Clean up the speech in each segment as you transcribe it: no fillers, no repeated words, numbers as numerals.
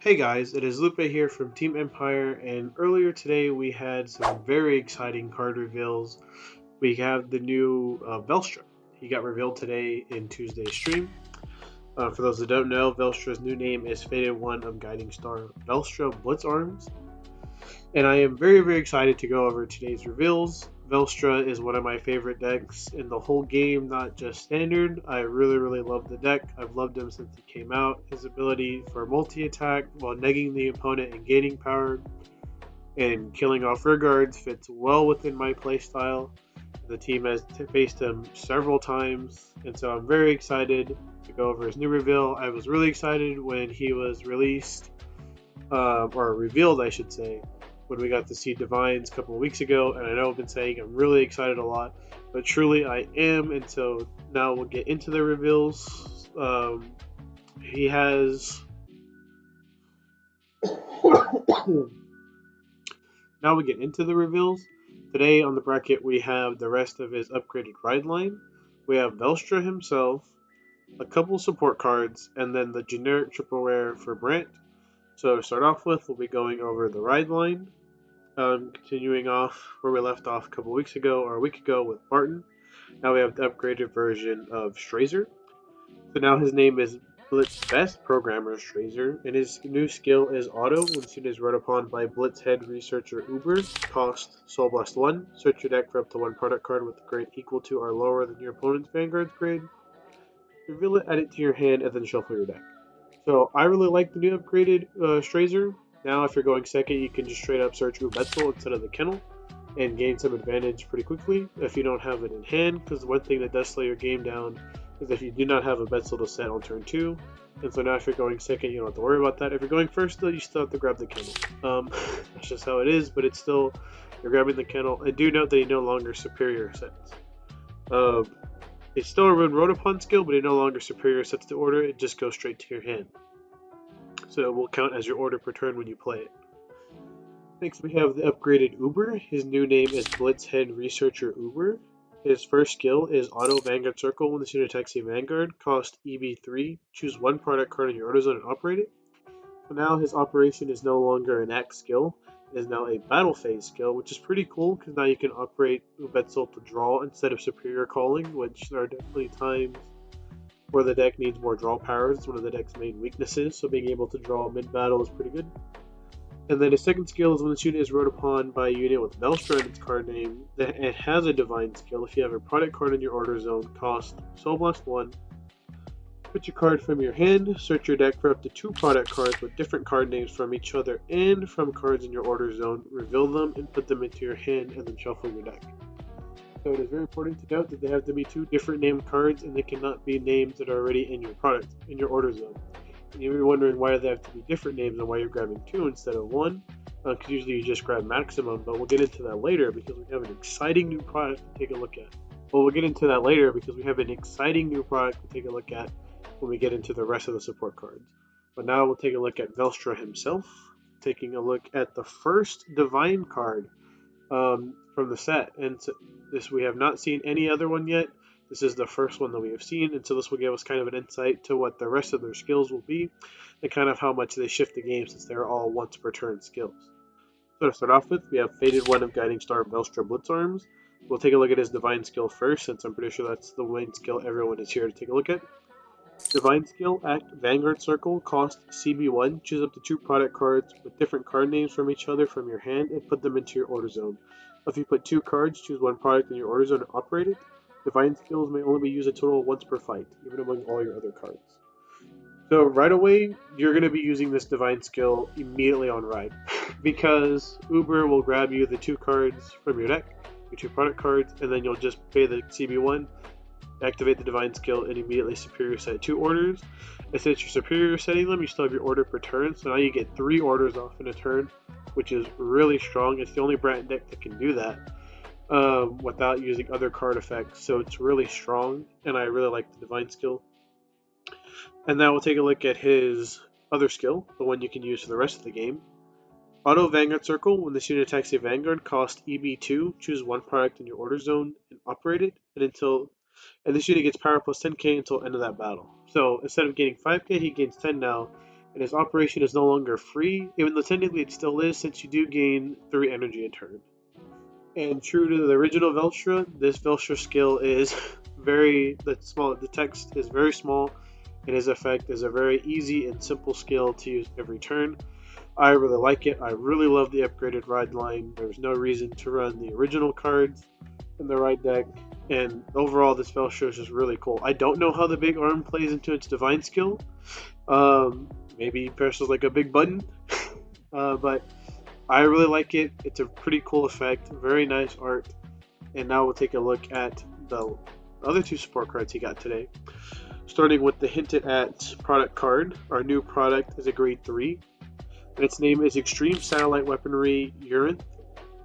Hey guys, it is Lupe here from Team Empire, and earlier today we had some very exciting card reveals. We have the new Velstra. He got revealed today in Tuesday's stream. For those that don't know, Velstra's new name is Faded One of Guiding Star Velstra Blitz Arms, and I am very excited to go over today's reveals. Velstra is one of my favorite decks in the whole game, not just standard. I really love the deck. I've loved him since he came out. His ability for multi-attack while negging the opponent and gaining power and killing off rear guards fits well within my playstyle. The team has faced him several times, and so I'm very excited to go over his new reveal. I was really excited when he was released, or revealed, I should say, when we got to see DivineZ a couple of weeks ago, and I know I've been saying I'm really excited a lot, but truly I am, and so now we'll get into the reveals. He has Now we get into the reveals. Today on the bracket we have the rest of his upgraded ride line. We have Welstra himself, a couple support cards, and then the generic triple rare for Brant. So to start off with, we'll be going over the ride line. Continuing off where we left off a week ago with Barton. Now we have the upgraded version of Strazer. So now his name is Blitz Best Programmer Strazer, and his new skill is Auto. When soon as run upon by Blitz Head Researcher Uber, cost Soul Blast 1. Search your deck for up to one product card with a grade equal to or lower than your opponent's Vanguard's grade. Reveal it, add it to your hand, and then shuffle your deck. So I really like the new upgraded Strazer. Now, if you're going second, you can just straight up search Ubetzel instead of the Kennel and gain some advantage pretty quickly if you don't have it in hand, because one thing that does slow your game down is if you do not have a Betzel to set on turn 2. And so now if you're going second, you don't have to worry about that. If you're going first, though, you still have to grab the Kennel. That's just how it is, but it's still, you're grabbing the Kennel. And do note that he no longer superior sets. It's still a Rode upon skill, but it no longer superior sets the order, it just goes straight to your hand. So it will count as your order per turn when you play it. Next we have the upgraded Uber. His new name is Blitz Head Researcher Uber. His first skill is Auto Vanguard Circle. When the student attacks a Vanguard, cost EB3. Choose one product card in your order zone and operate it. So now his operation is no longer an act skill. It is now a battle phase skill, which is pretty cool because now you can operate Ubetzel to draw instead of superior calling, which there are definitely times where the deck needs more draw powers. It's one of the deck's main weaknesses, so being able to draw mid-battle is pretty good. And then his second skill is when the unit is rode upon by a unit with Welstra in its card name, that it has a Divine skill. If you have a product card in your order zone, cost Soul Blast 1. Put your card from your hand, search your deck for up to 2 product cards with different card names from each other and from cards in your order zone, reveal them and put them into your hand, and then shuffle your deck. So it is very important to note that they have to be 2 different named cards, and they cannot be names that are already in your product, in your order zone. And you're wondering why they have to be different names and why you're grabbing 2 instead of 1, because usually you just grab maximum, but we'll get into that later because we have an exciting new product to take a look at. Well, we'll get into that later because we have an exciting new product to take a look at when we get into the rest of the support cards. But now we'll take a look at Welstra himself, taking a look at the first Divine card from the set, and so this we have not seen any other one yet. This is the first one that we have seen, and so this will give us kind of an insight to what the rest of their skills will be and kind of how much they shift the game since they're all once per turn skills. So to start off with, we have Faded One of Guiding Star Welstra Blitz Arms. We'll take a look at his Divine skill first, since I'm pretty sure that's the main skill everyone is here to take a look at. Divine skill, act Vanguard Circle, cost CB1. Choose up to 2 product cards with different card names from each other from your hand and put them into your order zone. If you put 2 cards, choose one product in your order zone and operate it. Divine skills may only be used a total of once per fight, even among all your other cards. So right away, you're going to be using this Divine skill immediately on ride, because Uber will grab you the 2 cards from your deck, your 2 product cards, and then you'll just pay the CB1, activate the Divine skill, and immediately superior set 2 orders. And since you're superior setting them, you still have your order per turn, so now you get 3 orders off in a turn, which is really strong. It's the only Brant deck that can do that without using other card effects, so it's really strong, and I really like the Divine skill. And now we'll take a look at his other skill, the one you can use for the rest of the game. Auto Vanguard Circle. When this unit attacks a Vanguard, cost EB2. Choose one product in your order zone and operate it, and this unit gets power plus 10k until end of that battle. So instead of gaining 5k, he gains 10 now, and its operation is no longer free, even though technically it still is, since you do gain 3 energy a turn. And true to the original Welstra, this Welstra skill is the text is very small, and his effect is a very easy and simple skill to use every turn. I really like it. I really love the upgraded ride line. There's no reason to run the original cards in the ride deck, and overall this Welstra is just really cool. I don't know how the big arm plays into its divine skill. Maybe presses like a big button, but I really like it. It's a pretty cool effect, very nice art. And now we'll take a look at the other 2 support cards he got today. Starting with the hinted at product card. Our new product is a grade 3. And its name is Extreme Satellite Weaponry Urinth.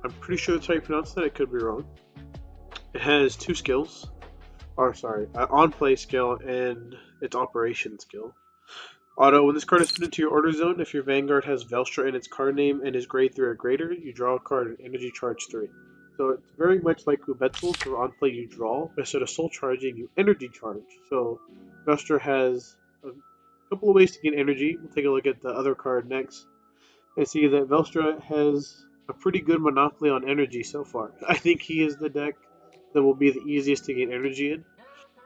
I'm pretty sure that's how you pronounce that. I could be wrong. It has 2 skills. On play skill and its operation skill. Auto, when this card is put into your order zone, if your Vanguard has Welstra in its card name and is grade 3 or greater, you draw a card and energy charge 3. So it's very much like Ubetzel, so on play you draw, but instead of soul charging, you energy charge. So Welstra has a couple of ways to gain energy. We'll take a look at the other card next and see that Welstra has a pretty good monopoly on energy so far. I think he is the deck that will be the easiest to gain energy in.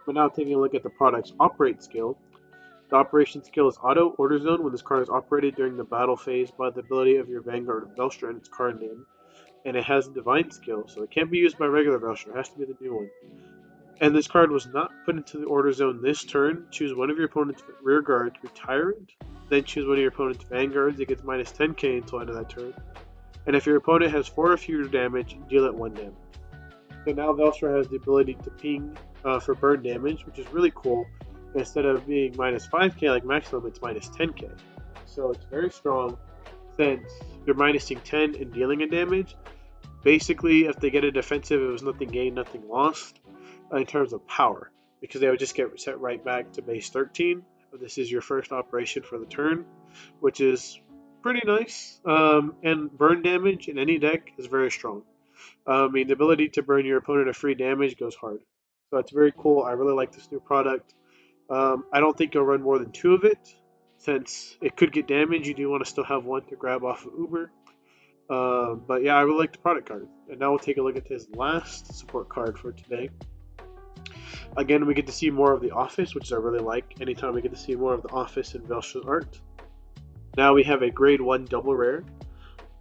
But now taking a look at the product's operate skill. The operation skill is Auto Order Zone. When this card is operated during the battle phase by the ability of your Vanguard of Welstra in its card name, and it has a Divine skill, so it can't be used by regular Welstra. It has to be the new one. And this card was not put into the Order Zone this turn. Choose one of your opponent's rear guards, retire it, then choose one of your opponent's Vanguards. It gets minus 10k until end of that turn. And if your opponent has 4 or fewer damage, deal it 1 damage. So now Welstra has the ability to ping for burn damage, which is really cool. Instead of being minus 5k like maximum, it's minus 10k. So it's very strong, since you're minusing 10 and dealing a damage. Basically, if they get a defensive, it was nothing gained, nothing lost in terms of power, because they would just get set right back to base 13. But this is your first operation for the turn, which is pretty nice. And burn damage in any deck is very strong. The ability to burn your opponent a free damage goes hard. So it's very cool. I really like this new product. I don't think you'll run more than 2 of it, since it could get damaged. You do want to still have 1 to grab off of Uber. But yeah, I really like the product card. And now we'll take a look at his last support card for today. Again, we get to see more of the office, which I really like. Anytime we get to see more of the office in Welstra's art. Now we have a grade 1 double rare.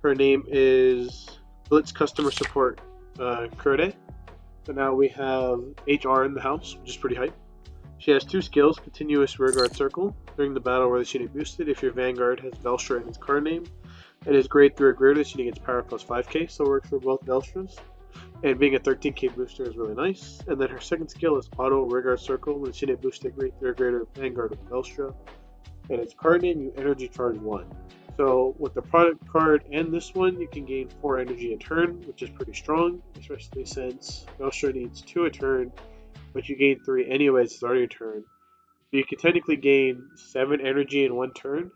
Her name is Blitz Customer Support Kurde. So now we have HR in the house, which is pretty hype. She has 2 skills, Continuous Rearguard Circle. During the battle where the unit boosted, if your Vanguard has Welstra in its card name, it is grade 3 or greater, this unit gets power plus 5k, so it works for both Welstras. And being a 13k booster is really nice. And then her second skill is Auto Rearguard Circle. When the unit boosted grade 3 or greater Vanguard of Welstra, and its card name, you energy charge 1. So with the product card and this one, you can gain 4 energy a turn, which is pretty strong, especially since Welstra needs 2 a turn, but you gain 3 anyways, it's already a turn. So you can technically gain 7 energy in 1 turn,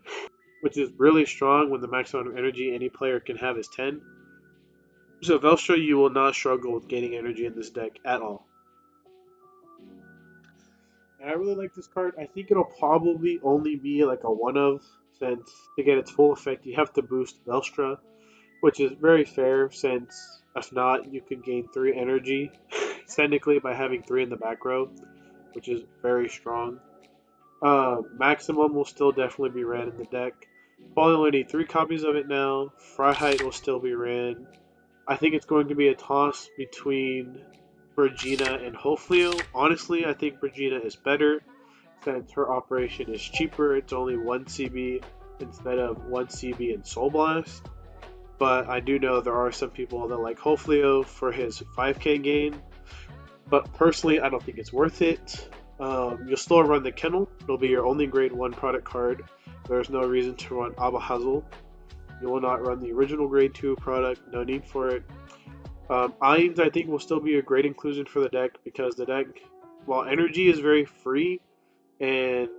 which is really strong when the maximum energy any player can have is 10. So Welstra, you will not struggle with gaining energy in this deck at all. And I really like this card. I think it'll probably only be like a one of, since to get its full effect you have to boost Welstra, which is very fair, since if not, you could gain 3 energy technically by having 3 in the back row, which is very strong. Maximum will still definitely be ran in the deck. Probably only need 3 copies of it now. Freiheit will still be ran. I think it's going to be a toss between Brigina and Hofleo. Honestly, I think Brigina is better, since her operation is cheaper. It's only 1 CB instead of 1 CB in Soul Blast. But I do know there are some people that like Hofleo for his 5k gain. But personally, I don't think it's worth it. You'll still run the Kennel. It'll be your only grade 1 product card. There's no reason to run Abahazel. You will not run the original grade 2 product. No need for it. Ainz, I think, will still be a great inclusion for the deck, because the deck, while energy is very free and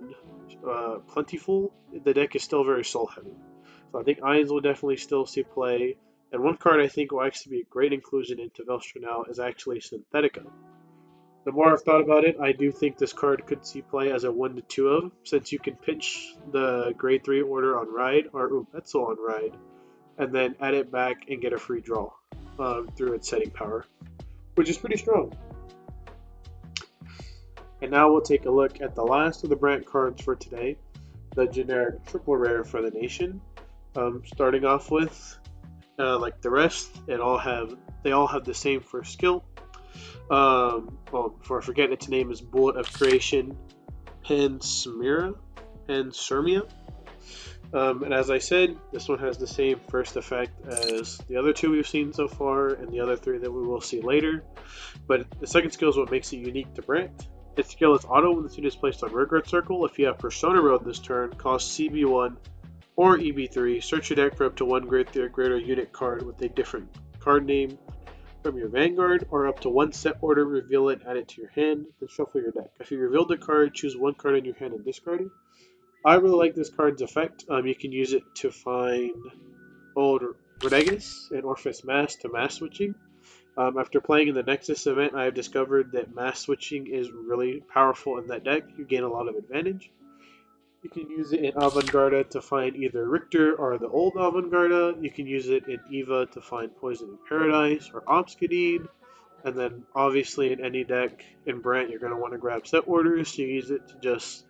plentiful, the deck is still very soul heavy. So I think Ainz will definitely still see play. And one card I think will actually be a great inclusion into Welstra now is actually Synthetica. The more I've thought about it, I do think this card could see play as a 1 to 2 of, since you can pinch the grade 3 order on ride, or Umetzel on ride, and then add it back and get a free draw through its setting power, which is pretty strong. And now we'll take a look at the last of the brand cards for today, the generic triple rare for the nation. Starting off with, like the rest, they all have the same first skill. Before I forget, its name is Bullet of Creation, Panspermia. And as I said, this one has the same first effect as the other two we've seen so far, and the other three that we will see later. But the second skill is what makes it unique to Brant. Its skill is auto when the suit is placed on rearguard circle. If you have Persona Road this turn, cost CB1 or EB3. Search your deck for up to one grade 3 or greater unit card with a different card name from your Vanguard, or up to one set order, reveal it, add it to your hand, then shuffle your deck. If you revealed the card, choose one card in your hand and discard it. I really like this card's effect. You can use it to find old Renegus and Orphis Mass to mass switching. After playing in the Nexus event, I have discovered that mass switching is really powerful in that deck. You gain a lot of advantage. You can use it in Avantgarde to find either Richter or the old Avantgarde. You can use it in Eva to find Poison in Paradise or Obskadine. And then obviously in any deck in Brant, you're going to want to grab set orders. So you use it to just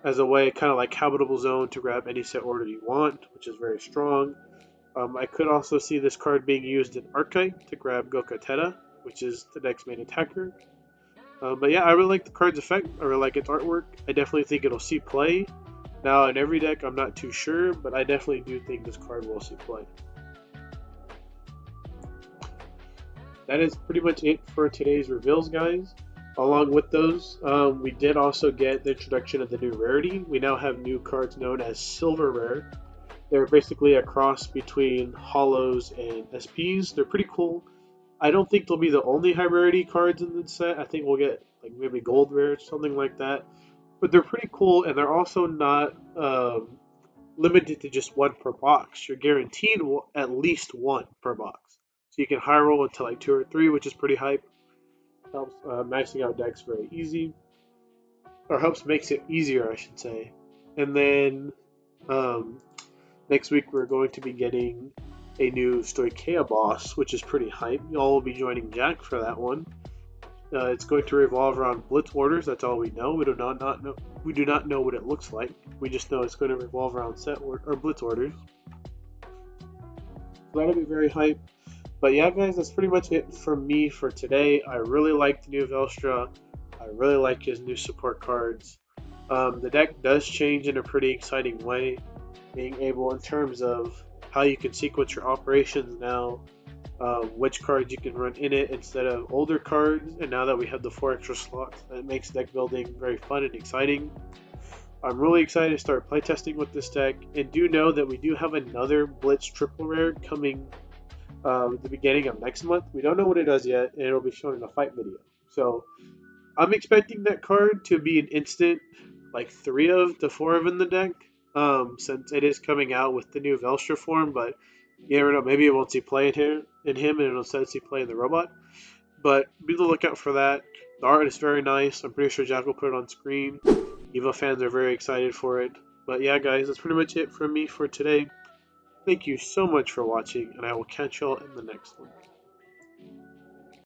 as a way, kind of like Habitable Zone, to grab any set order you want, which is very strong. I could also see this card being used in Archetype to grab Gokatera, which is the deck's main attacker. But yeah, I really like the card's effect. I really like its artwork. I definitely think it'll see play. Now, in every deck, I'm not too sure, but I definitely do think this card will see play. That is pretty much it for today's reveals, guys. Along with those, we did also get the introduction of the new Rarity. We now have new cards known as Silver Rare. They're basically a cross between Hollows and SPs. They're pretty cool. I don't think they'll be the only high rarity cards in the set. I think we'll get like maybe gold rare, something like that. But they're pretty cool, and they're also not limited to just one per box. You're guaranteed at least one per box. So you can high roll into like 2 or 3, which is pretty hype. Helps maxing out decks very easy. Or helps makes it easier, I should say. And then next week we're going to be getting a new Stoicheia boss, which is pretty hype. Y'all will be joining Jack for that one. It's going to revolve around Blitz orders. That's all we know. We do not know. We do not know what it looks like. We just know it's going to revolve around or Blitz orders. So that'll be very hype. But yeah, guys, that's pretty much it from me for today. I really like the new Welstra. I really like his new support cards. The deck does change in a pretty exciting way, being able in terms of how you can sequence your operations now, which cards you can run in it instead of older cards, and now that we have the 4 extra slots, that makes deck building very fun and exciting. I'm really excited to start playtesting with this deck, and do know that we do have another Blitz triple rare coming at the beginning of next month. We don't know what it does yet, and it'll be shown in a fight video. So I'm expecting that card to be an instant, like 3 of to 4 of in the deck, since it is coming out with the new Welstra form, but you never know, maybe it won't see play in him and it'll instead see play in the robot. But be on the lookout for that. The art is very nice. I'm pretty sure Jack will put it on screen. EVO fans are very excited for it. But yeah, guys, that's pretty much it from me for today. Thank you so much for watching, and I will catch y'all in the next one.